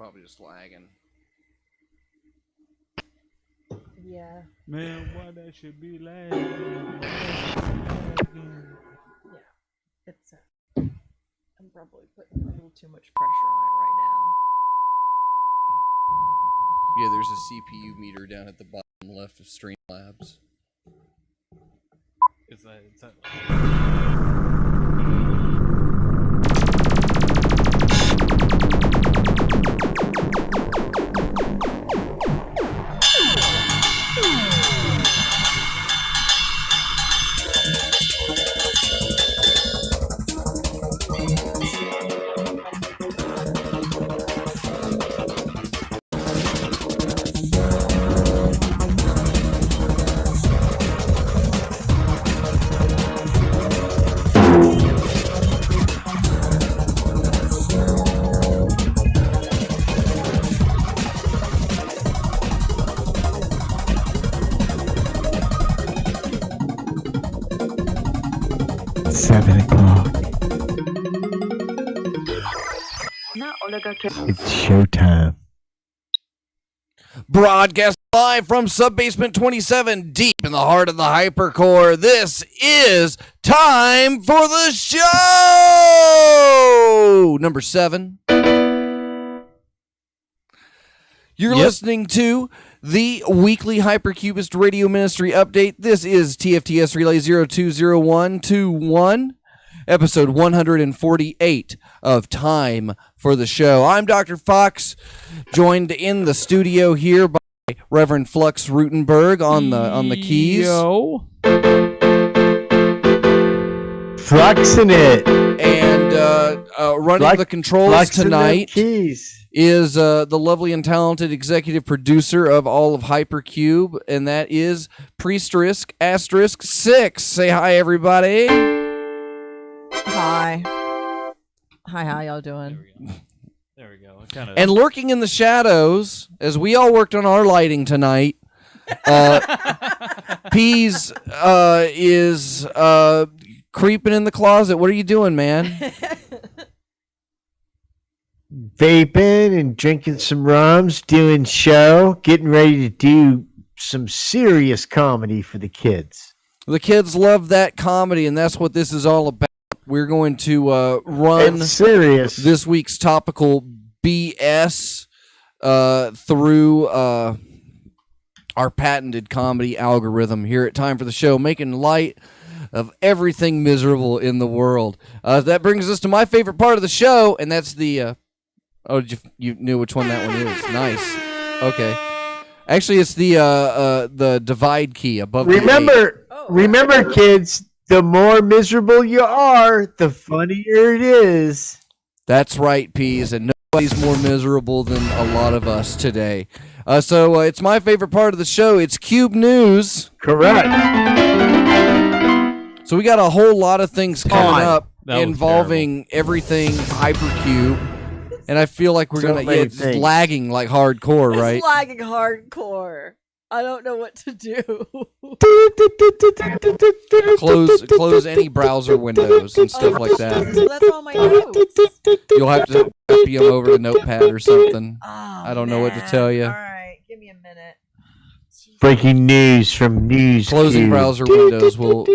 Probably just lagging. Yeah. Man, why that should be lagging? Yeah. It's. I'm probably putting a little too much pressure on it right Yeah, there's a CPU meter down at the bottom left of Streamlabs. Is that It's showtime. Broadcast live from Subbasement 27, deep in the heart of the Hypercore. This is time for the show! Number 7. You're listening to the weekly Hypercubist Radio Ministry update. This is TFTS Relay 020121. Episode 148 of Time for the Show. I'm Dr. Fox, joined in the studio here by Reverend Flux Rutenberg on the keys. Yo. Fluxing it. And running the controls tonight keys. is the lovely and talented executive producer of all of Hypercube, and that is Priesterisk Asterisk 6. Say hi, everybody. Hi. Hi, how y'all doing? There we go. Kinda... And lurking in the shadows, as we all worked on our lighting tonight, Pease is creeping in the closet. What are you doing, man? Vaping and drinking some rums, doing show, getting ready to do some serious comedy for the kids. The kids love that comedy, and that's what this is all about. We're going to run this week's topical BS through our patented comedy algorithm here at Time for the Show, making light of everything miserable in the world. That brings us to my favorite part of the show, and that's the... you knew which one that one is. Nice. Okay. Actually, it's the divide key above the Remember, kids... The more miserable you are, the funnier it is. That's right, Peas, and nobody's more miserable than a lot of us today. So it's my favorite part of the show. It's Cube News. Correct. So we got a whole lot of things coming up involving everything Hypercube, and I feel like we're it's lagging like hardcore, right? It's lagging hardcore. I don't know what to do. Close any browser windows and stuff like that. So that's all my notes. You'll have to copy them over to Notepad or something. Oh, I don't know what to tell you. All right, give me a minute. Breaking news from News. Closing browser windows will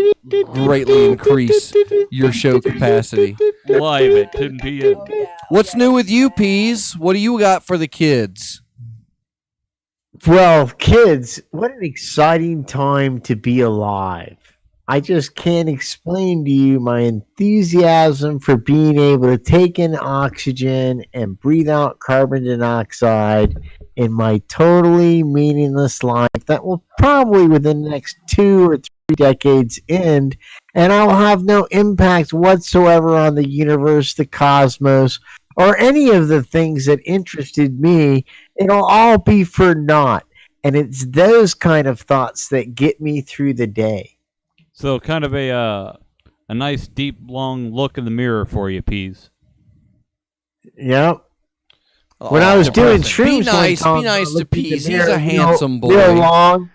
greatly increase your show capacity. Live at 10 p.m. Oh, yeah. What's new with you, Peas? What do you got for the kids? Well, kids, what an exciting time to be alive. I just can't explain to you my enthusiasm for being able to take in oxygen and breathe out carbon dioxide in my totally meaningless life that will probably within the next 2 or 3 decades end, and I will have no impact whatsoever on the universe, the cosmos, or any of the things that interested me. It'll all be for naught. And it's those kind of thoughts that get me through the day. So kind of a nice, deep, long look in the mirror for you, Peas. Yep. When I was doing shrooms, be nice to Peas. He's a handsome boy. Real long.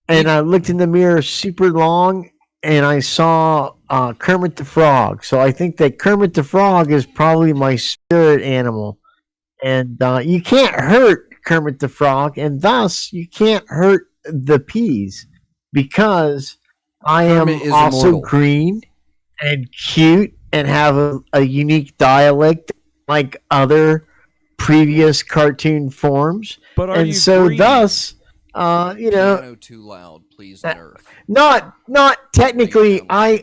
And I looked in the mirror super long, and I saw Kermit the Frog. So I think that Kermit the Frog is probably my spirit animal. and you can't hurt Kermit the Frog, and thus you can't hurt the peas because I am Kermit is also immortal. green and cute and have a unique dialect like other previous cartoon forms. But are And you so green? thus, you know, Piano too loud, please, Nerf. not technically. I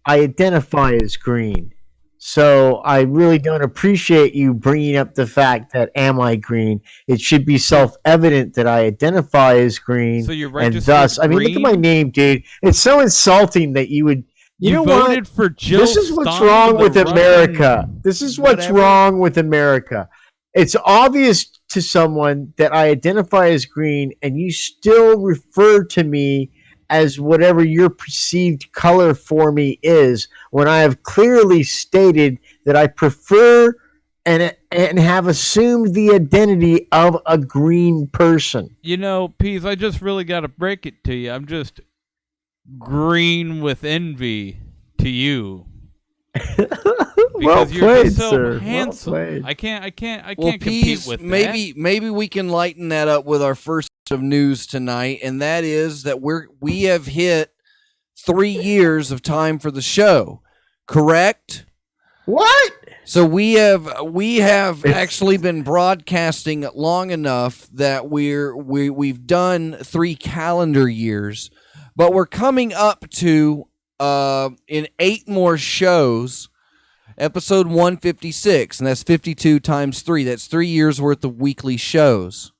identify as green. So I really don't appreciate you bringing up the fact that am I green? It should be self-evident that I identify as green, So you're and registered thus, I mean, look at my green? name, dude. It's so insulting that you would. You know voted what? for Jill This is what's Stein, wrong the with Russian- America. This is what's Whatever. wrong with America. It's obvious to someone that I identify as green, and you still refer to me as whatever your perceived color for me is, when I have clearly stated that I prefer and have assumed the identity of a green person. You know, Peas, I just really got to break it to you. I'm just green with envy to you. Well Because you're played, just so sir. Well handsome. played. I can't Well, compete Peas, with that. maybe we can lighten that up with our first of news tonight, and that is that we have hit 3 years of time for the show. Correct? What? So we have actually been broadcasting long enough that we've done 3 calendar years, but we're coming up to in 8 more shows, episode 156, and that's 52 times 3. That's 3 years worth of weekly shows.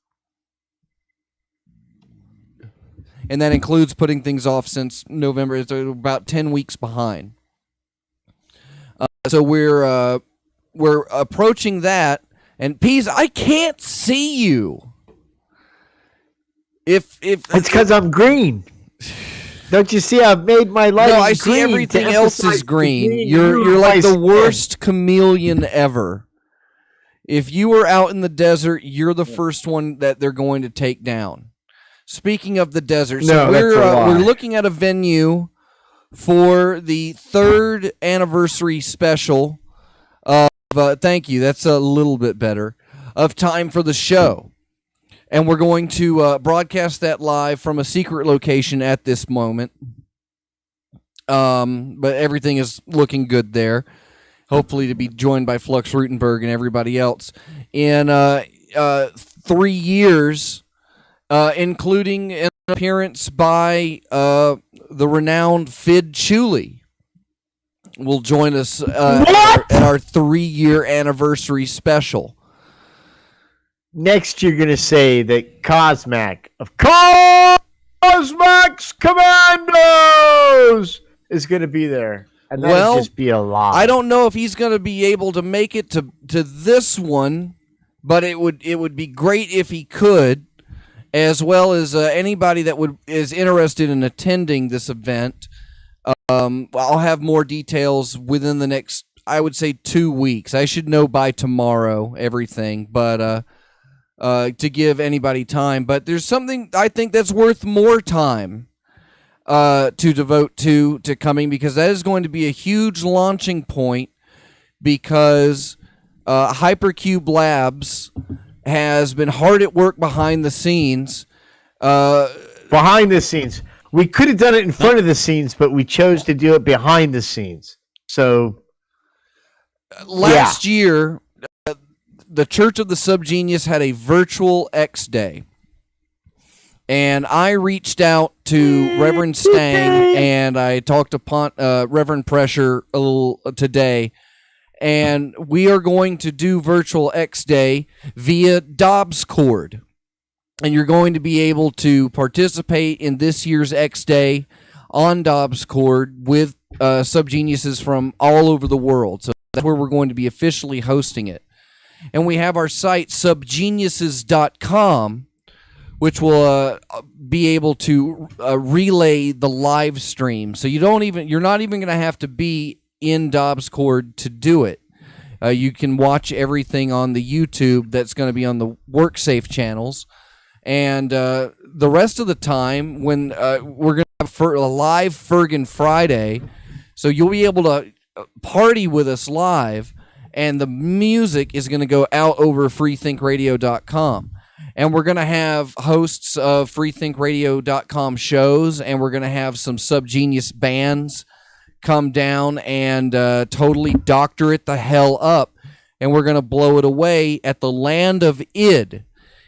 And that includes putting things off since November. It's about 10 weeks behind. So we're approaching that. And Peas, I can't see you. If It's because I'm green. Don't you see? I've made my life. no, I see everything else is green. You're like the worst chameleon ever. If you were out in the desert, you're the first one that they're going to take down. Speaking of the desert, so No, that's a lie. we're looking at a venue for the 3rd anniversary special of thank you, that's a little bit better, of Time for the Show. And we're going to broadcast that live from a secret location at this moment. But everything is looking good there. Hopefully to be joined by Flux Rutenberg and everybody else in 3 years, including an appearance by the renowned Fid Chuli. Will join us at our 3-year anniversary special. Next, you're going to say that Cosmac of Cosmac's Commandos is going to be there. And that would just be a lie. I don't know if he's going to be able to make it to this one, but it would be great if he could, as well as anybody that is interested in attending this event. I'll have more details within the next, I would say, 2 weeks. I should know by tomorrow everything, but to give anybody time. But there's something I think that's worth more time to devote to coming, because that is going to be a huge launching point, because Hypercube Labs has been hard at work behind the scenes. Behind the scenes. We could have done it in front of the scenes, but we chose to do it behind the scenes. So last year, the Church of the Subgenius had a virtual X Day. And I reached out to Reverend Stang, and I talked to Reverend Pressure a little today. And we are going to do virtual X Day via Dobbs Cord. And you're going to be able to participate in this year's X Day on Dobbs Cord with Subgeniuses from all over the world. So that's where we're going to be officially hosting it. And we have our site, subgeniuses.com, which will be able to relay the live stream. So you're not even going to have to be in Dobbs Cord to do it. You can watch everything on the YouTube that's going to be on the WorkSafe channels. And the rest of the time, when we're going to have a live Fergan Friday, so you'll be able to party with us live. and the music is going to go out over freethinkradio.com. And we're going to have hosts of freethinkradio.com shows, and we're going to have some Subgenius bands come down and totally doctor it the hell up. And we're going to blow it away at the Land of Id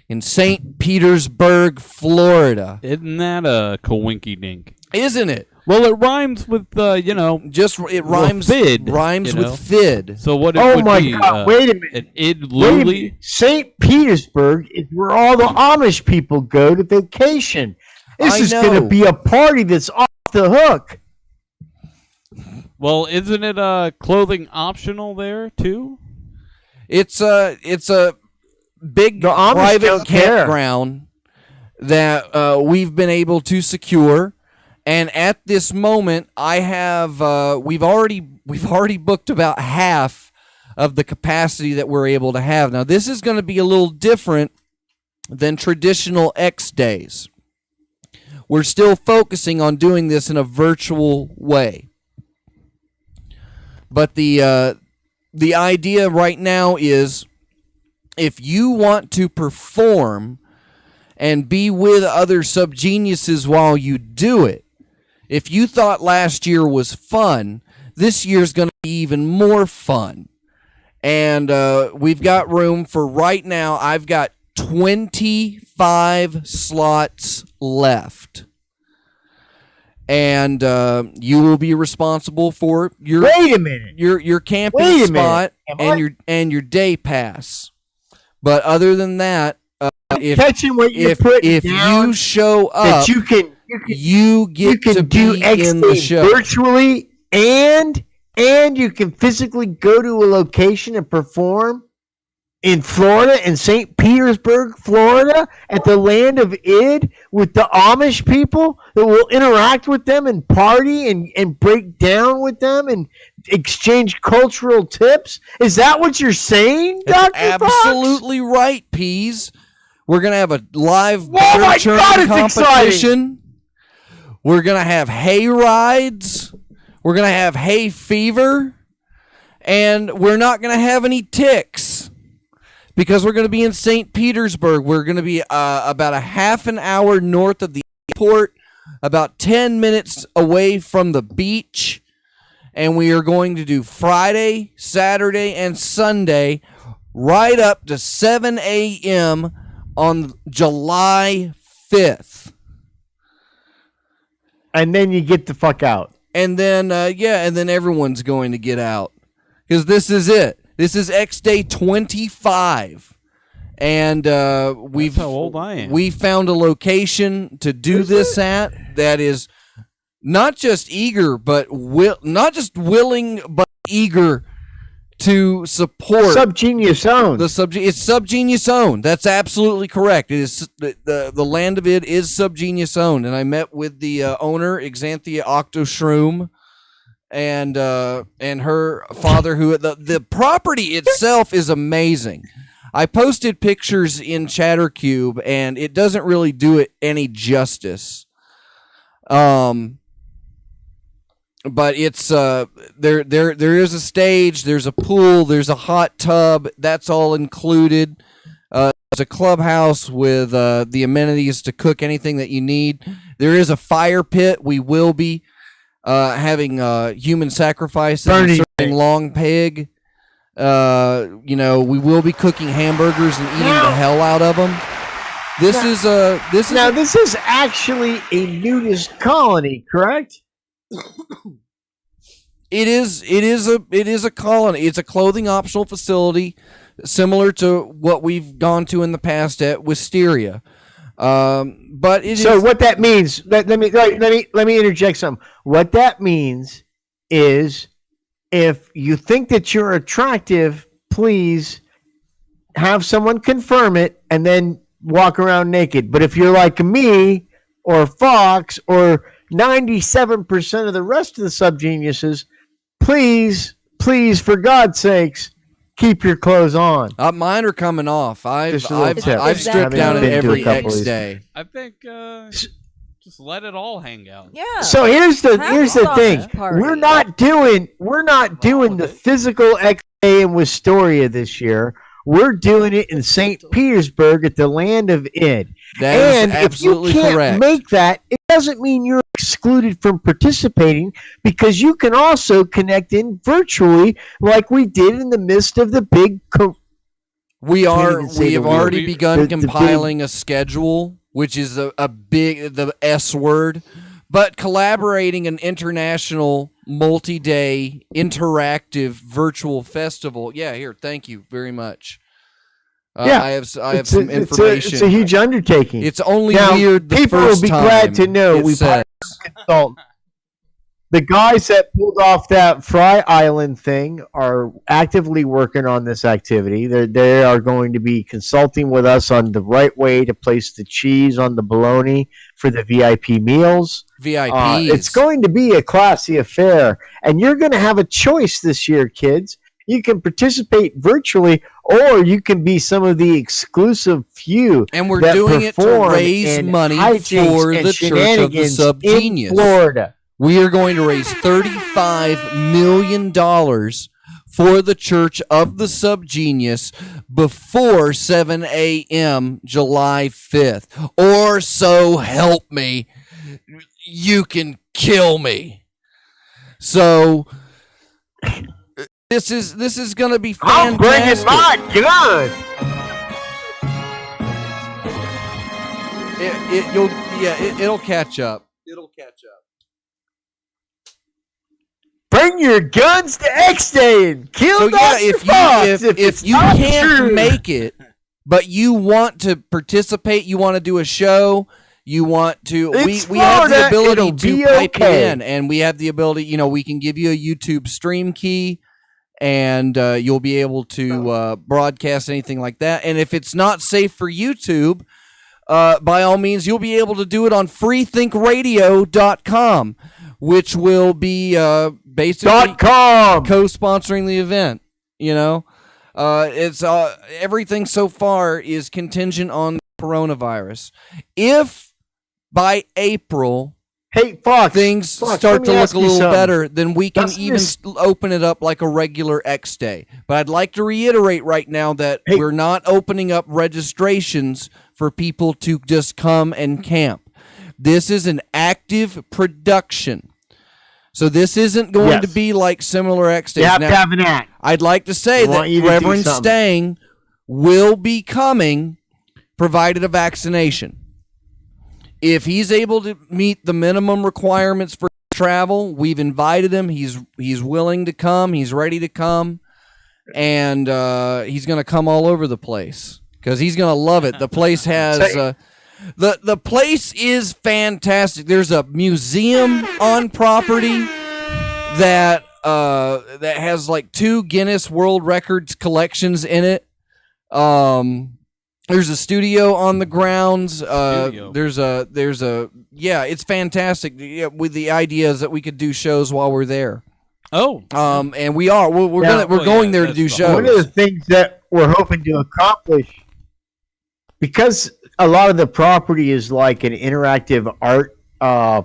in St. Petersburg, Florida. Isn't that a coinky-dink? Isn't it? Well, it rhymes with, Just it rhymes. Fid, rhymes with Fid. So what? It Oh would my be, God! Wait a minute. An Id Wait a Luli. minute. St. Petersburg is where all the Amish people go to vacation. This is going to be a party that's off the hook. Well, isn't it clothing optional there too? It's a big private campground that we've been able to secure, and at this moment, I have we've already booked about half of the capacity that we're able to have. Now, this is going to be a little different than traditional X days. We're still focusing on doing this in a virtual way, but the idea right now is, if you want to perform and be with other subgeniuses while you do it, if you thought last year was fun, this year's going to be even more fun. And we've got room for, right now, I've got 25 slots left. And you will be responsible for your your camping spot and your day pass. But other than that, if you show up, you get to do be in the show virtually, and you can physically go to a location and perform in Florida, in St. Petersburg, Florida, at the Land of Id, with the Amish people that will interact with them and party and break down with them and exchange cultural tips. Is that what you're saying, Dr. Absolutely Fox? right, Peas. We're going to have a live bear churning competition. We're going to have hay rides. We're going to have hay fever. And we're not going to have any ticks, because we're going to be in St. Petersburg. We're going to be about a half an hour north of the airport, about 10 minutes away from the beach. And we are going to do Friday, Saturday, and Sunday right up to 7 a.m. on July 5th. And then you get the fuck out. And then, and then everyone's going to get out. Because this is it. This is X Day 25, and That's how old I am. We found a location to do this at that is not just eager, but not just willing, but eager to support Subgenius owned. It's Subgenius owned. That's absolutely correct. It is the Land of Id is Subgenius owned, and I met with the owner, Xanthia Octoshroom, and her father, who the property itself is amazing. I posted pictures in Chattercube, and it doesn't really do it any justice. But it's there is a stage, there's a pool, there's a hot tub, that's all included. There's a clubhouse with the amenities to cook anything that you need. There is a fire pit. We will be having human sacrifices, and serving long pig. We will be cooking hamburgers and eating the hell out of them. This is actually a nudist colony, correct? It is a colony. It's a clothing optional facility, similar to what we've gone to in the past at Wisteria. But what that means? Let me interject something. What that means is, if you think that you're attractive, please have someone confirm it and then walk around naked. But if you're like me or Fox or 97% of the rest of the subgeniuses, please, for God's sakes, keep your clothes on. Mine are coming off. I've stripped down at every X day. I think just let it all hang out. Yeah. So here's the thing. We're not doing the physical X in Wisteria this year. We're doing it in St. Petersburg at the Land of Id. That is absolutely if you can't correct. make that, it doesn't mean you're excluded from participating, because you can also connect in virtually like we did in the midst of the big We have already begun compiling a schedule, which is the S word, but collaborating an international multi-day interactive virtual festival. Yeah, here, thank you very much. I have some information. It's a huge undertaking. It's only now, weird the people first will be time glad to know we consult. The guys that pulled off that Fry Island thing are actively working on this activity. They are going to be consulting with us on the right way to place the cheese on the bologna for the VIP meals. VIPs. It's going to be a classy affair, and you're going to have a choice this year, kids. You can participate virtually, or you can be some of the exclusive few. And we're doing it to raise money for the Church of the Subgenius. In Florida. We are going to raise $35 million for the Church of the Subgenius before 7 a.m. July 5th. Or so help me, you can kill me. So this is going to be fantastic. I'm bringing my gun. It'll catch up. It'll catch up. Bring your guns to X Day and kill Dr. Fox. If you can't make it, but you want to participate, you want to do a show, you want to, we have the ability to pipe in, and we have the ability, we can give you a YouTube stream key, and you'll be able to broadcast anything like that. And if it's not safe for YouTube, by all means, you'll be able to do it on freethinkradio.com, which will be basically co-sponsoring the event. It's everything so far is contingent on coronavirus. If by April, things start to look a little better, then we can open it up like a regular X Day. But I'd like to reiterate right now that we're not opening up registrations for people to just come and camp. This is an active production. So this isn't going to be like similar X Days. You have to have an act. I'd like to say that Reverend Stang will be coming, provided a vaccination. If he's able to meet the minimum requirements for travel, we've invited him. He's willing to come. He's ready to come, and he's going to come all over the place because he's going to love it. The place has. The place is fantastic. There's a museum on property that has like 2 Guinness World Records collections in it. There's a studio on the grounds. It's fantastic. Yeah, with the ideas that we could do shows while we're there. And we are. We're going there to do shows. One of the things that we're hoping to accomplish, because a lot of the property is like an interactive art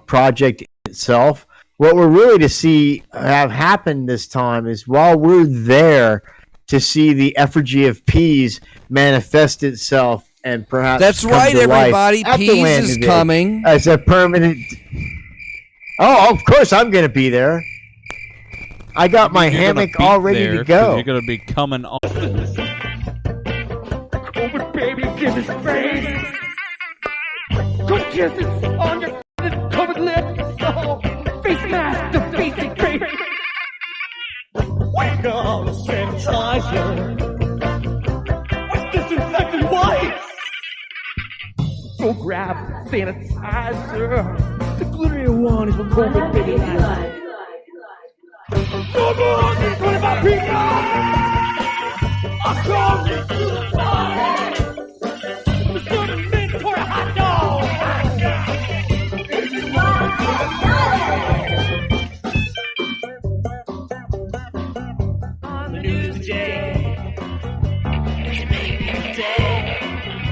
project itself. What we're really to see have happened this time is while we're there to see the effigy of Peas manifest itself and perhaps that's right, everybody. Peas is coming as a permanent. Oh, of course I'm going to be there. I got my hammock all ready to go. You're going to be coming on. Baby, give us face. Good kisses on your covered lips. Oh, face mask, the facing face. We're gonna sanitize you with disinfectant wipes. Go grab sanitizer. The glittery one is what COVID baby likes. No more than 25 people. Across the fire.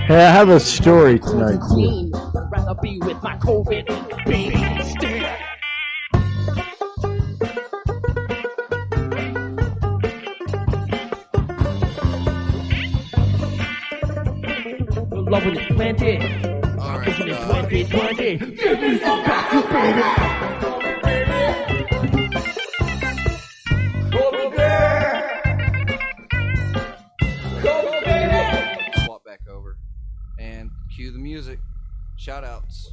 Hey, I have a story tonight too. I'd rather be with my COVID baby instead. love when it's planted. All right. Vision is 2020. Give me some back, baby. Swap back over and cue the music. Shout outs.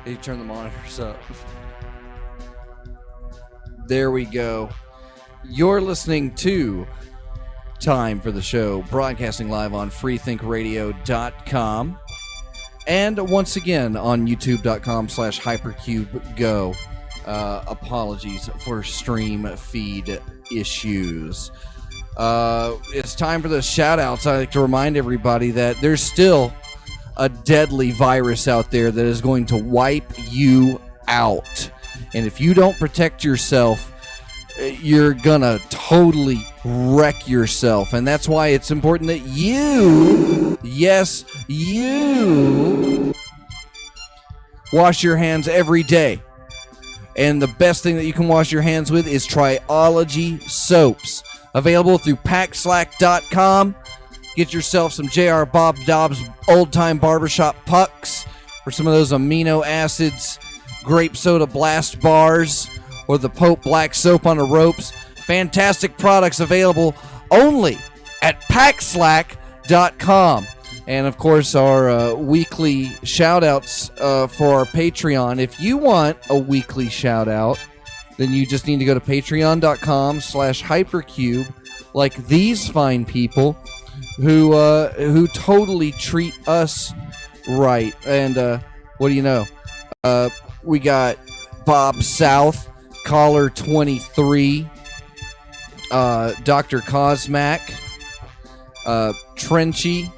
You turn the monitors up. There we go. You're listening to Time for the Show, broadcasting live on freethinkradio.com and once again on youtube.com/hypercubego. Apologies for stream feed issues. It's time for the shout outs. I like to remind everybody that there's still a deadly virus out there that is going to wipe you out. And if you don't protect yourself, you're gonna totally wreck yourself. And that's why it's important that you, yes, you, wash your hands every day. And the best thing that you can wash your hands with is Triology soaps. Available through packslack.com. Get yourself some J.R. Bob Dobbs old-time barbershop pucks for some of those amino acids, grape soda blast bars, or the Pope Black soap on the ropes. Fantastic products available only at packslack.com. And, of course, our weekly shout-outs for our Patreon. If you want a weekly shout-out, then you just need to go to patreon.com/hypercube, like these fine people who totally treat us right. And what do you know? We got Bob South, Caller 23, Dr. Cosmac, Trenchy,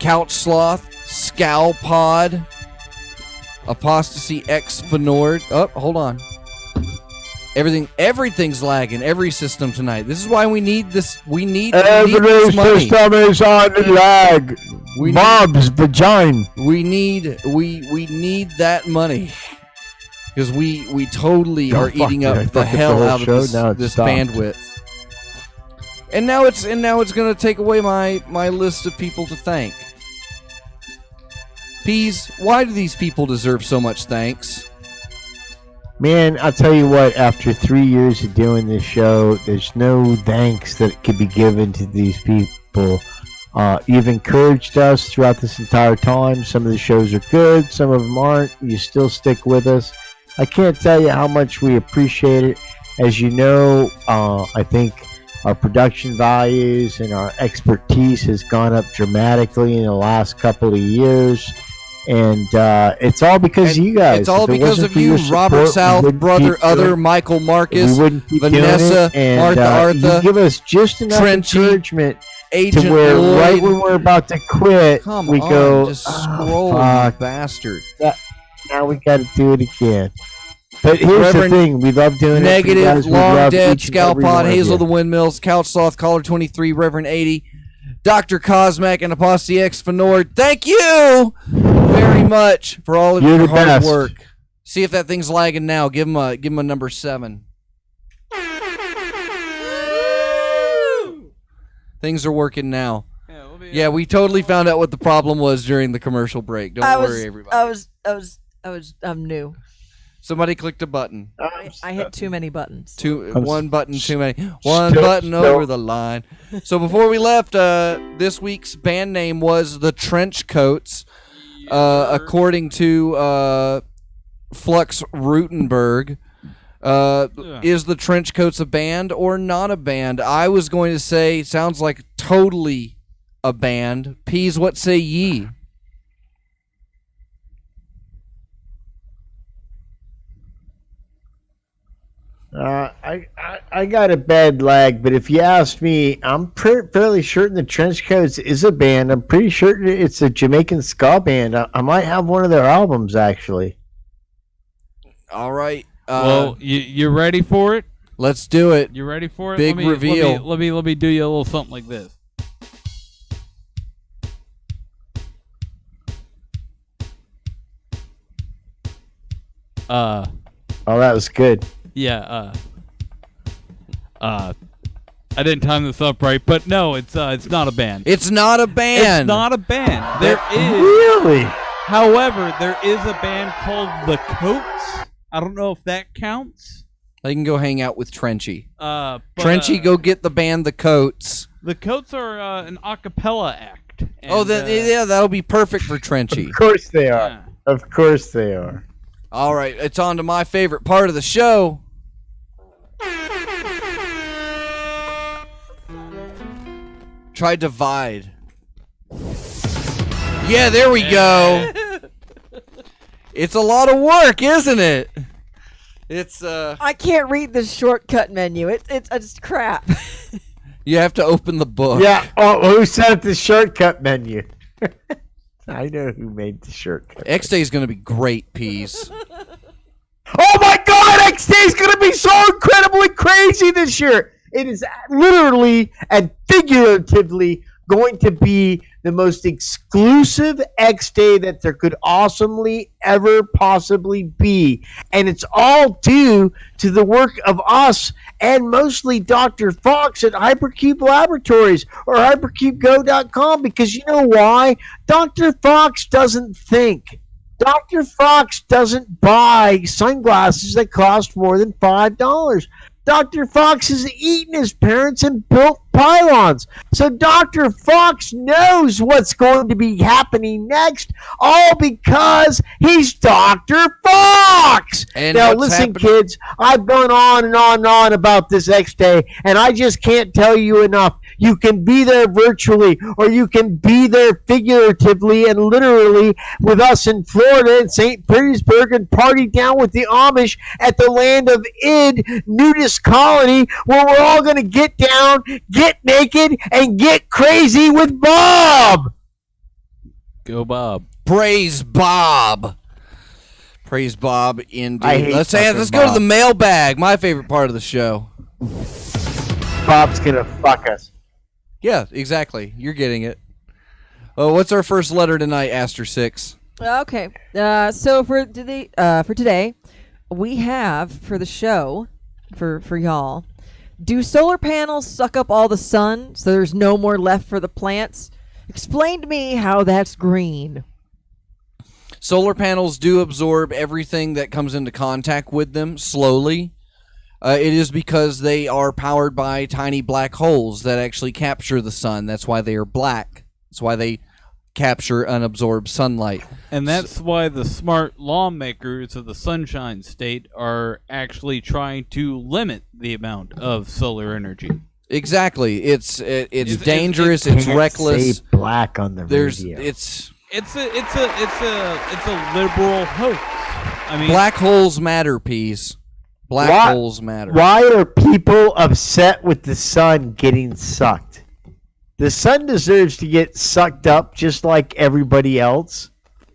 Couch Sloth, Scowl Pod, Apostasy X Fenord. Oh, hold on. Everything's lagging. Every system tonight. This is why we need this. We need this money. System is on lag. Bob's vagina. We need that money because we totally are eating up the hell out of this bandwidth. And now it's going to take away my list of people to thank. Peas, why do these people deserve so much thanks? Man, I'll tell you what, after 3 years of doing this show, there's no thanks that could be given to these people. You've encouraged us throughout this entire time. Some of the shows are good, some of them aren't. You still stick with us. I can't tell you how much we appreciate it. As you know, I think our production values and our expertise has gone up dramatically in the last couple of years. And it's all because of you guys. It's all because of you, Robert South, Brother Other, Michael Marcus, Vanessa, Martha Artha. You give us just enough encouragement Agent to where Lloyd. right when we're about to quit, we go, just scroll, you bastard. Now we got to do it again. But here's the thing, we love doing Negative, it. Negative, Long Dead, Scalpod, Hazel the Windmills, Couch Sloth, Caller 23, Reverend 80, Dr. Cosmac, and Apostasy X Fenord. Thank you very much for all of your hard work. See if that thing's lagging now. Give him a number 7. Things are working now. Yeah, we totally found out what the problem was during the commercial break. Don't worry, everybody. I'm new. Somebody clicked a button. I hit too many buttons. One button too many. One button over the line. So before we left, this week's band name was the Trench Coats. According to Flux Rutenberg. Is the Trench Coats a band or not a band? I was going to say sounds like totally a band. Peas, what say ye? I got a bad lag, but if you ask me, I'm fairly certain the Trench Coats is a band. I'm pretty certain it's a Jamaican ska band. I might have one of their albums, actually. All right. Well, you ready for it? Let's do it. You ready for it? Big reveal. Let me do you a little something like this. Oh, that was good. Yeah. I didn't time this up right, but no, it's not a band. It's not a band. It's not a band. There is. Really? However, there is a band called The Coats. I don't know if that counts. They can go hang out with Trenchy. Trenchy, go get the band The Coats. The Coats are an a cappella act. And, yeah, that'll be perfect for Trenchy. Of course they are. Yeah. Of course they are. All right, it's on to my favorite part of the show. Try divide. Yeah, there we go. It's a lot of work, isn't it? It's I can't read the shortcut menu. It's crap. You have to open the book. Yeah. Oh, who set up the shortcut menu? I know who made the shortcut. X-Day is going to be great, Peas. Oh my God! X-Day is going to be so incredibly crazy this year. It is literally and figuratively going to be the most exclusive X-Day that there could awesomely ever possibly be. And it's all due to the work of us and mostly Dr. Fox at Hypercube Laboratories or hypercubego.com, because you know why? Dr. Fox doesn't think. Dr. Fox doesn't buy sunglasses that cost more than $5. Dr. Fox has eaten his parents and built pylons. So Dr. Fox knows what's going to be happening next, all because he's Dr. Fox. And now listen, kids, I've gone on and on and on about this X-Day, and I just can't tell you enough. You can be there virtually, or you can be there figuratively and literally with us in Florida and St. Petersburg and party down with the Amish at the Land of Id nudist colony, where we're all going to get down, get naked, and get crazy with Bob. Go Bob. Praise Bob. Praise Bob indeed. Let's Bob. go to the mailbag, my favorite part of the show. Bob's going to fuck us. Yeah, exactly. You're getting it. What's our first letter tonight, Aster 6? Okay. So for today, we have for the show, for y'all, do solar panels suck up all the sun so there's no more left for the plants? Explain to me how that's green. Solar panels do absorb everything that comes into contact with them slowly. It is because they are powered by tiny black holes that actually capture the sun. That's why they are black. That's why they capture unabsorbed sunlight. And that's why the smart lawmakers of the Sunshine State are actually trying to limit the amount of solar energy. Exactly. It's dangerous. It's reckless. Say black on the radio. It's a liberal hoax. I mean, black holes matter, Peas. Black holes matter. Why are people upset with the sun getting sucked? The sun deserves to get sucked up just like everybody else.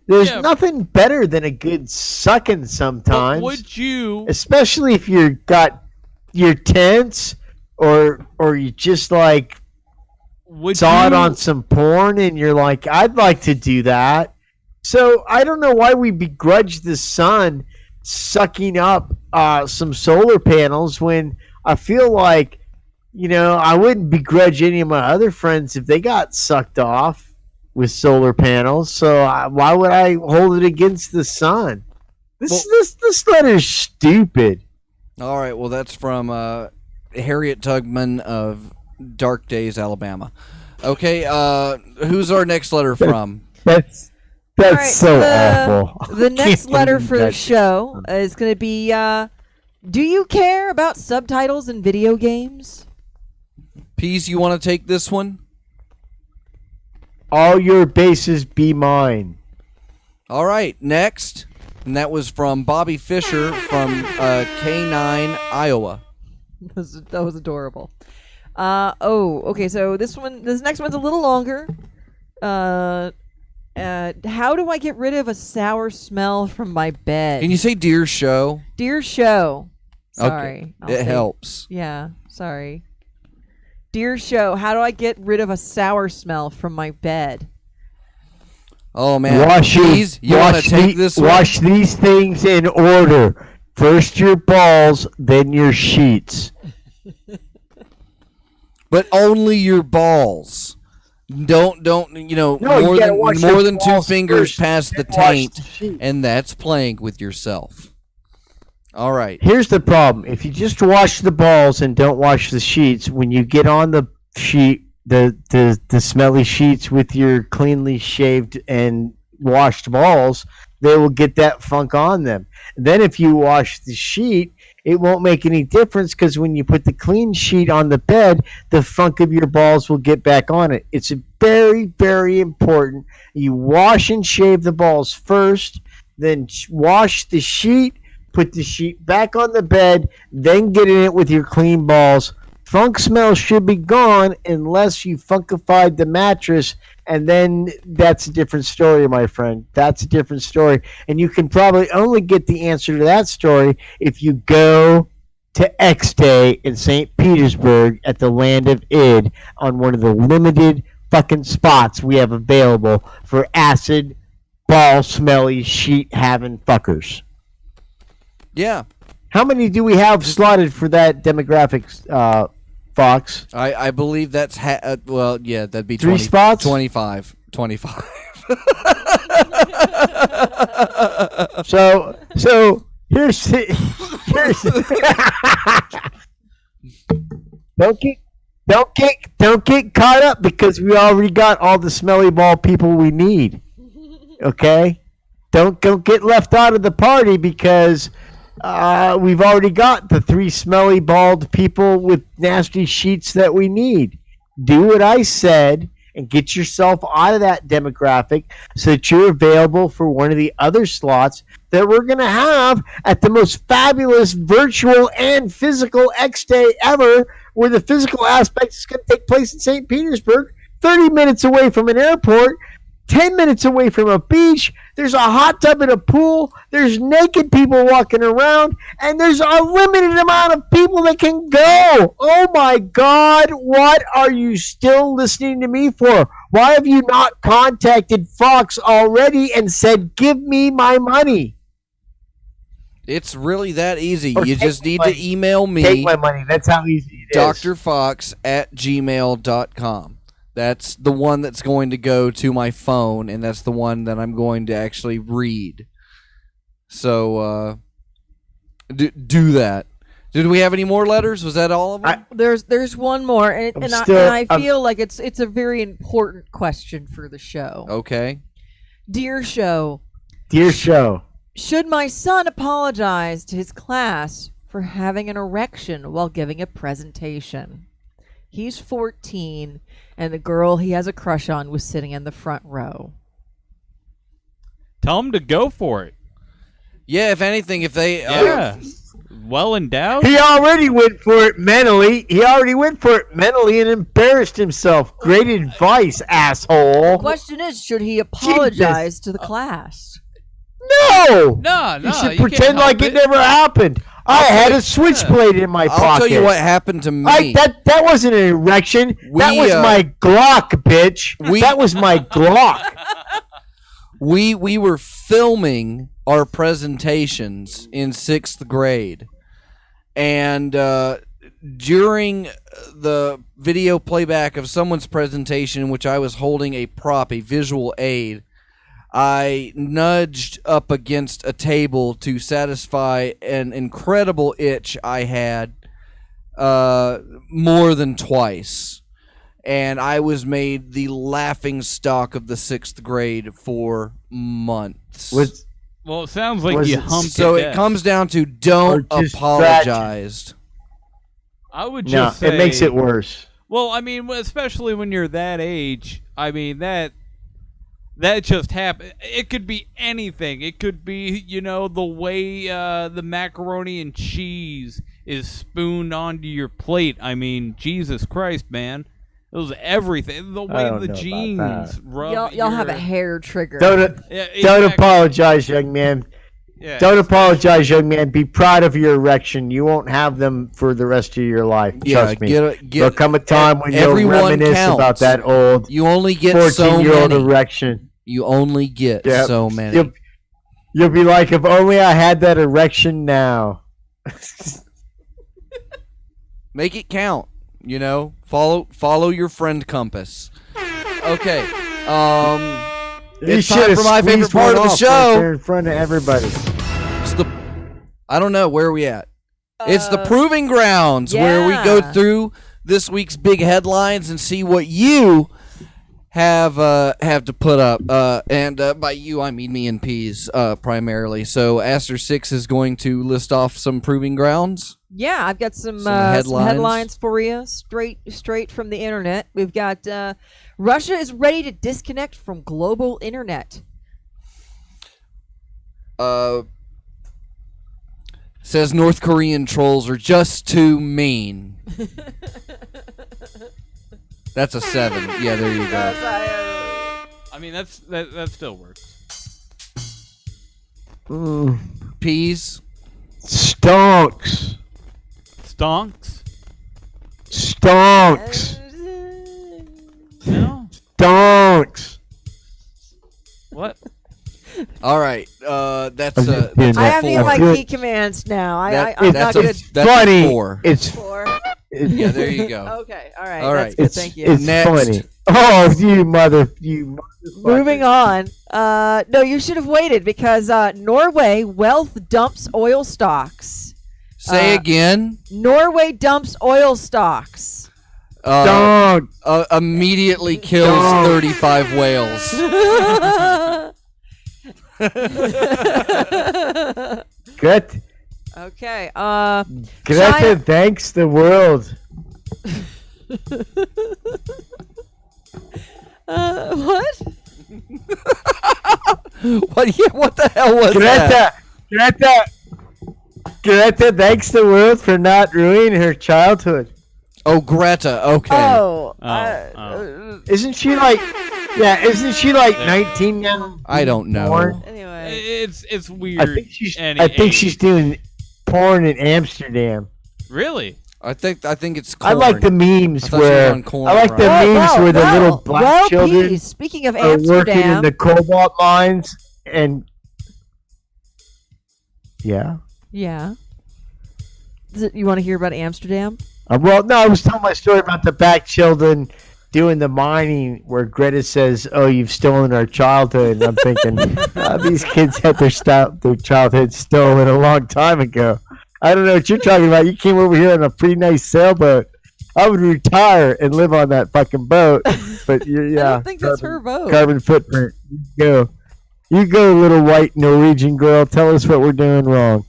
There's nothing better than a good sucking sometimes. Would you? Especially if you're tense or you just like saw it on some porn and you're like, I'd like to do that. So I don't know why we begrudge the sun sucking up some solar panels when I feel like, I wouldn't begrudge any of my other friends if they got sucked off with solar panels. So why would I hold it against the sun? This letter's stupid. All right, well, that's from Harriet Tugman of Dark Days, Alabama. Okay, who's our next letter from? That's right, so awful. The next letter for the show is going to be, do you care about subtitles in video games? Peas, you want to take this one? All your bases be mine. All right, next. And that was from Bobby Fisher from K9, Iowa. That was adorable. Okay, so this next one's a little longer. How do I get rid of a sour smell from my bed? Can you say Dear Show? Dear Show. Sorry. Okay. It helps. Yeah, sorry. Dear Show, how do I get rid of a sour smell from my bed? Oh man, Wash please, you want to take this one? Wash these things in order. First your balls, then your sheets. But only your balls. Don't No, more than two fingers first, past the taint, and that's playing with yourself. All right. Here's the problem. If you just wash the balls and don't wash the sheets, when you get on the sheet, the smelly sheets with your cleanly shaved and washed balls, they will get that funk on them. Then if you wash the sheet, it won't make any difference because when you put the clean sheet on the bed, the funk of your balls will get back on it. It's very, very important. You wash and shave the balls first, then wash the sheet, put the sheet back on the bed, then get in it with your clean balls. Funk smell should be gone unless you funkified the mattress, and then that's a different story, my friend. That's a different story. And you can probably only get the answer to that story if you go to X Day in St. Petersburg at the Land of Id on one of the limited fucking spots we have available for acid, ball smelly, sheet having fuckers. Yeah. How many do we have slotted for that demographic, Fox? I believe that's that'd be 3 spots? 25. So here's don't get caught up because we already got all the smelly ball people we need. Okay? Don't get left out of the party because we've already got the 3 smelly bald people with nasty sheets that we need. Do what I said and get yourself out of that demographic so that you're available for one of the other slots that we're going to have at the most fabulous virtual and physical X Day ever, where the physical aspect is going to take place in St. Petersburg, 30 minutes away from an airport, 10 minutes away from a beach. There's a hot tub and a pool. There's naked people walking around, and there's a limited amount of people that can go. Oh my God, what are you still listening to me for? Why have you not contacted Fox already and said, give me my money? It's really that easy. Or you just need to email me. Take my money. That's how easy it is. drfox@gmail.com. That's the one that's going to go to my phone, and that's the one that I'm going to actually read. So, do that. Did we have any more letters? Was that all of them? There's one more, and I feel like it's a very important question for the show. Okay. Dear show. Should my son apologize to his class for having an erection while giving a presentation? He's 14, and the girl he has a crush on was sitting in the front row. Tell him to go for it. Yeah, if anything, if they... well endowed? He already went for it mentally. And embarrassed himself. Great advice, asshole. The question is, should he apologize to the class? No! No. You should pretend like it never happened. I had a switchblade in my pocket. I'll tell you what happened to me. That wasn't an erection. That was my Glock, bitch. That was my Glock. We were filming our presentations in 6th grade. And during the video playback of someone's presentation in which I was holding a prop, a visual aid, I nudged up against a table to satisfy an incredible itch I had more than twice. And I was made the laughing stock of the 6th grade for months. Well, it sounds like you humped So it comes down to don't apologize. I would just say... it makes it worse. Well, I mean, especially when you're that age, I mean, that just happened. It could be anything. It could be, the way the macaroni and cheese is spooned onto your plate. I mean, Jesus Christ, man. It was everything. The way the jeans rub. Y'all have a hair trigger. Don't apologize, young man. Yeah, don't apologize, young man. Be proud of your erection. You won't have them for the rest of your life. Trust me. There'll come a time when you'll reminisce about that old you only get 14-year-old erection. You only get Yep. so many. You'll be like, if only I had that erection now. Make it count. You know, follow your friend compass. Okay. It's time for my favorite part of the show. In front of everybody. I don't know, where are we at? It's the Proving Grounds, where we go through this week's big headlines and see what you have to put up. And by you, I mean me and Peas primarily. So Aster 6 is going to list off some Proving Grounds. Yeah, I've got some headlines. headlines for you, straight from the internet. We've got Russia is ready to disconnect from global internet. Says North Korean trolls are just too mean. That's a 7. Yeah, there you go. I mean, that still works. Peas. Stonks. Stonks? Stonks. No. Stonks. What? All right. That's I'm a just doing I have four. me in my key commands now. I'm not that's good. That's funny. a 4. It's 4. Yeah, there you go. Okay, all right. All That's right. good. Thank you. It's Next. funny. Oh, you motherfucker. Moving on. No, you should have waited because Norway wealth dumps oil stocks. Say again. Norway dumps oil stocks. Dog. Immediately kills Dog. 35 whales. Good. Okay. Greta China- thanks the world. What? What? Yeah, what the hell was that? Greta thanks the world for not ruining her childhood. Oh, Greta. Okay. Oh. Isn't she like 19 now? I don't know. Porn? Anyway. It's weird. I think she's doing porn in Amsterdam. Really? I think it's corn. I like the memes I thought she was where on corn, I like the right? memes where the little black children Pete, speaking of are working in Amsterdam, the cobalt mines and yeah. You want to hear about Amsterdam? Well, no, I was telling my story about the black children doing the mining where Greta says, "Oh, you've stolen our childhood," and I'm thinking, these kids had their childhood stolen a long time ago. I don't know what you're talking about. You came over here on a pretty nice sailboat. I would retire and live on that fucking boat. But yeah, I don't think that's her vote. Carbon footprint. You go, little white Norwegian girl. Tell us what we're doing wrong.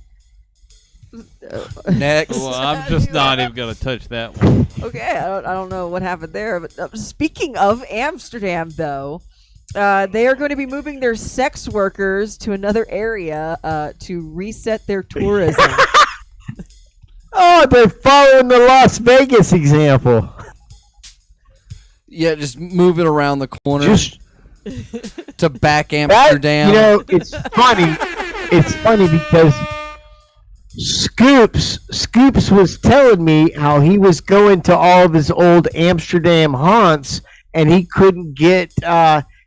Next. Well, I'm just not even gonna touch that one. Okay, I don't know what happened there. But speaking of Amsterdam, though, they are going to be moving their sex workers to another area to reset their tourism. Oh, they're following the Las Vegas example. Yeah, just move it around the corner Just to back Amsterdam. it's funny. It's funny because Scoops was telling me how he was going to all of his old Amsterdam haunts and he couldn't get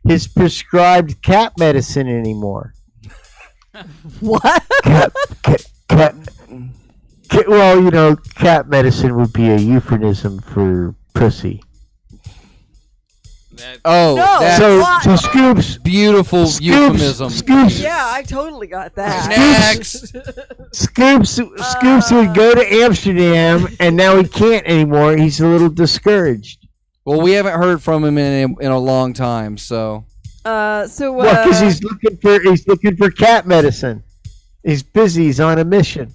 his prescribed cat medicine anymore. What? Well, cat medicine would be a euphemism for pussy. Oh, No. that's So Scoops, beautiful euphemism. Scoops, Yeah, I totally got that. Next. Scoops would go to Amsterdam, and now he can't anymore. He's a little discouraged. Well, we haven't heard from him in a long time, so. Well, because he's looking for cat medicine. He's busy. He's on a mission.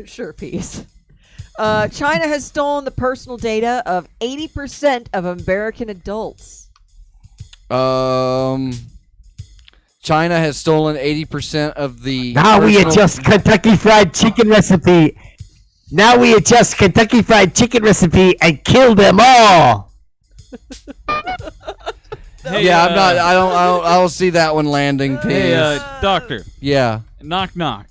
Sure, peace. China has stolen the personal data of 80% of American adults. China has stolen 80% of the. Now we personal- adjust Kentucky Fried Chicken recipe. And kill them all. Hey, Yeah, I'm not. I don't see that one landing. Hey, Peas. doctor. Yeah. Knock knock.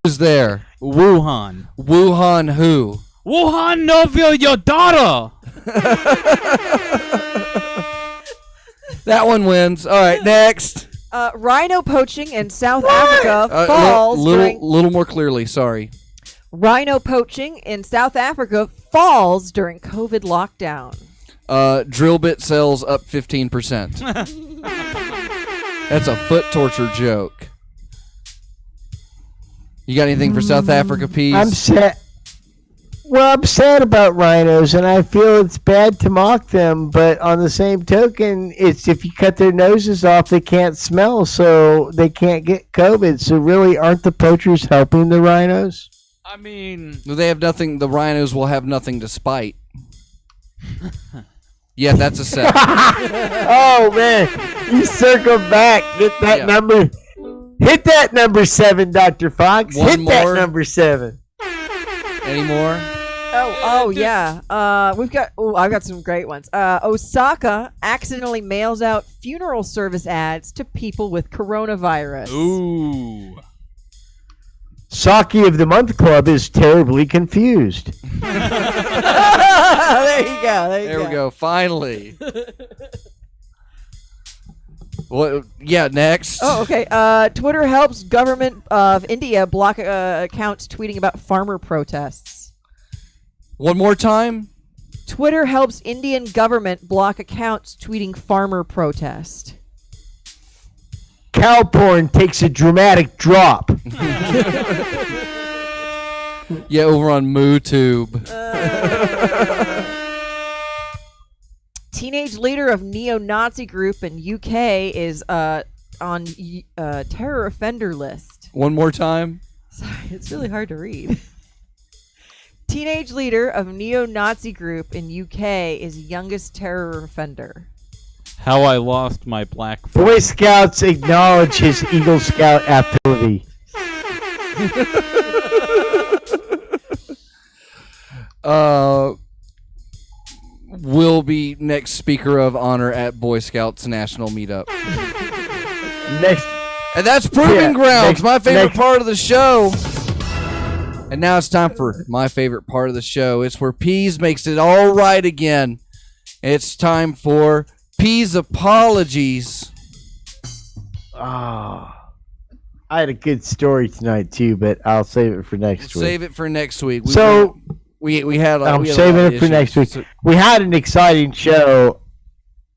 Who's there? Wuhan. Wuhan who? Wuhan Novio, your daughter. That one wins. All right, next. Rhino poaching in South Africa falls little more clearly. Sorry. Rhino poaching in South Africa falls during COVID lockdown. Drill bit sales up 15%. That's a foot torture joke. You got anything for South Africa, Peas? I'm sad. Well, I'm sad about rhinos, and I feel it's bad to mock them. But on the same token, it's if you cut their noses off, they can't smell, so they can't get COVID. So really, aren't the poachers helping the rhinos? I mean, they have nothing. The rhinos will have nothing to spite. Yeah, that's a set. Oh man, you circle back. Get that number. Hit that number 7, Dr. Fox. Hit that number 7. Any more? Yeah. I've got some great ones. Osaka accidentally mails out funeral service ads to people with coronavirus. Ooh. Saki of the Month Club is terribly confused. There you go. There we go. Finally. What? Yeah, next. Oh, okay. Twitter helps government of India block accounts tweeting about farmer protests. One more time. Twitter helps Indian government block accounts tweeting farmer protest. Cow porn takes a dramatic drop. Yeah, over on MooTube. Teenage leader of neo-Nazi group in UK is on terror offender list. One more time. Sorry, it's really hard to read. Teenage leader of neo-Nazi group in UK is youngest terror offender. How I lost my black friend. Boy Scouts acknowledge his Eagle Scout ability. Will be next speaker of honor at Boy Scouts National Meetup. Next. And that's Proving Grounds, my favorite part of the show. And now it's time for my favorite part of the show. It's where Peas makes it all right again. It's time for Peas Apologies. I had a good story tonight too, but I'll save it for next week. Save it for next week. I'm saving it for next week. We had an exciting show.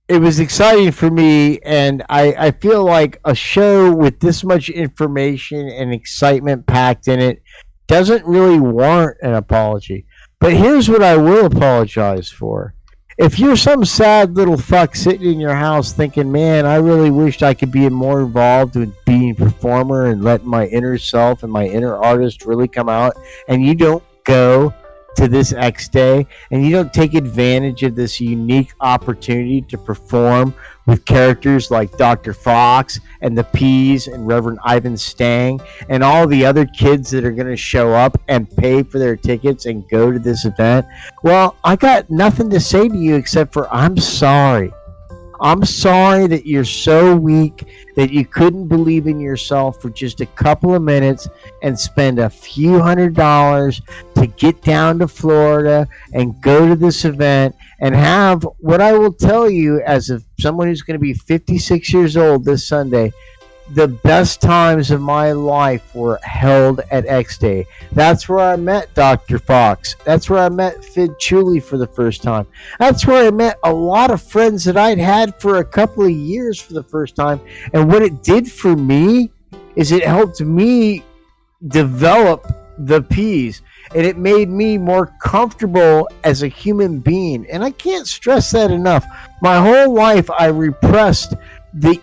It was exciting for me, and I feel like a show with this much information and excitement packed in it doesn't really warrant an apology. But here's what I will apologize for. If you're some sad little fuck sitting in your house thinking, man, I really wished I could be more involved with being a performer and letting my inner self and my inner artist really come out, and you don't go to this X Day and you don't take advantage of this unique opportunity to perform with characters like Dr. Fox and the Peas and Reverend Ivan Stang and all the other kids that are going to show up and pay for their tickets and go to this event, well, I got nothing to say to you except for I'm sorry. I'm sorry that you're so weak that you couldn't believe in yourself for just a couple of minutes and spend a few $100s to get down to Florida and go to this event and have what I will tell you as someone who's going to be 56 years old this Sunday, the best times of my life were held at X Day. That's where I met Dr. Fox. That's where I met Fid Chuli for the first time. That's where I met a lot of friends that I'd had for a couple of years for the first time. And what it did for me is it helped me develop the Peas. And it made me more comfortable as a human being. And I can't stress that enough. My whole life I repressed the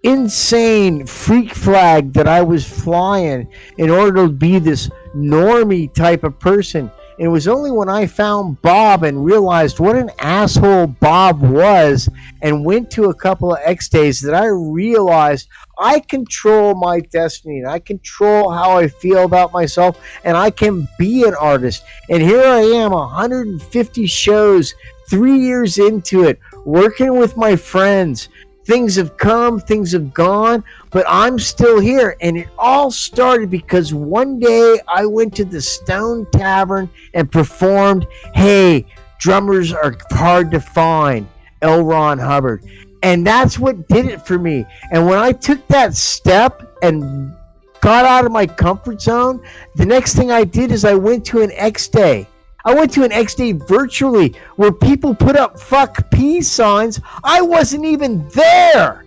insane freak flag that I was flying in order to be this normie type of person. And it was only when I found Bob and realized what an asshole Bob was and went to a couple of X Days that I realized I control my destiny and I control how I feel about myself and I can be an artist. And here I am, 150 shows, 3 years into it, working with my friends. Things have come, things have gone, but I'm still here. And it all started because one day I went to the Stone Tavern and performed, Hey, Drummers Are Hard to Find, L. Ron Hubbard. And that's what did it for me. And when I took that step and got out of my comfort zone, the next thing I did is I went to an X Day. I went to an X Day virtually where people put up fuck peace signs. I wasn't even there.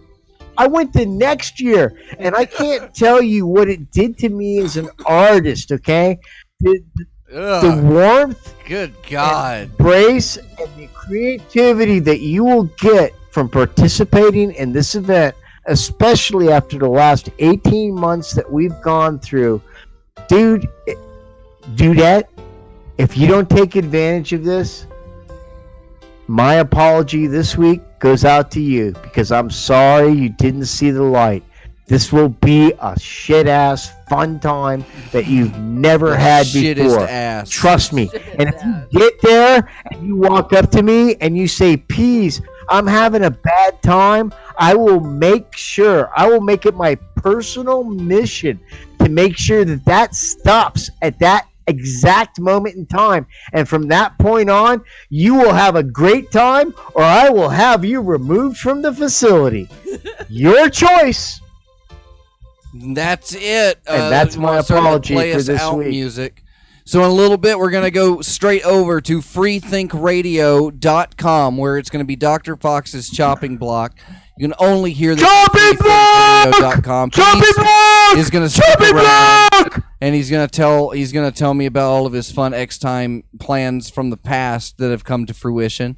I went the next year, and I can't tell you what it did to me as an artist, okay? The warmth, good God, embrace, and the creativity that you will get from participating in this event, especially after the last 18 months that we've gone through. Dude, dudette, if you don't take advantage of this, my apology this week goes out to you, because I'm sorry you didn't see the light. This will be a shit-ass fun time that you've never had before. Ass. Trust me. And if you get there and you walk up to me and you say, "Peas, I'm having a bad time," I will make it my personal mission to make sure that stops at that exact moment in time. And from that point on, you will have a great time, or I will have you removed from the facility. Your choice. That's it. And that's my apology for this week. Music. So in a little bit, we're going to go straight over to freethinkradio.com, where it's going to be Dr. Fox's chopping block. You can only hear this on freethinkradio.com. Chopping block! Is going to stick around, and he's going to tell me about all of his fun X-Time plans from the past that have come to fruition.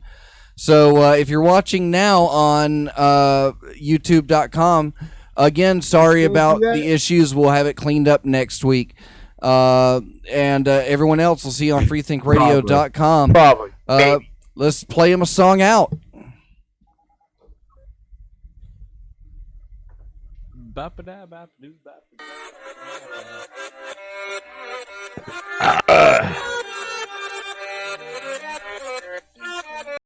So if you're watching now on youtube.com, again, sorry about the issues. We'll have it cleaned up next week. And everyone else will see on freethinkradio.com. Probably. Let's play him a song out. Bop-a-da, bop-a-doo, bop-a-da.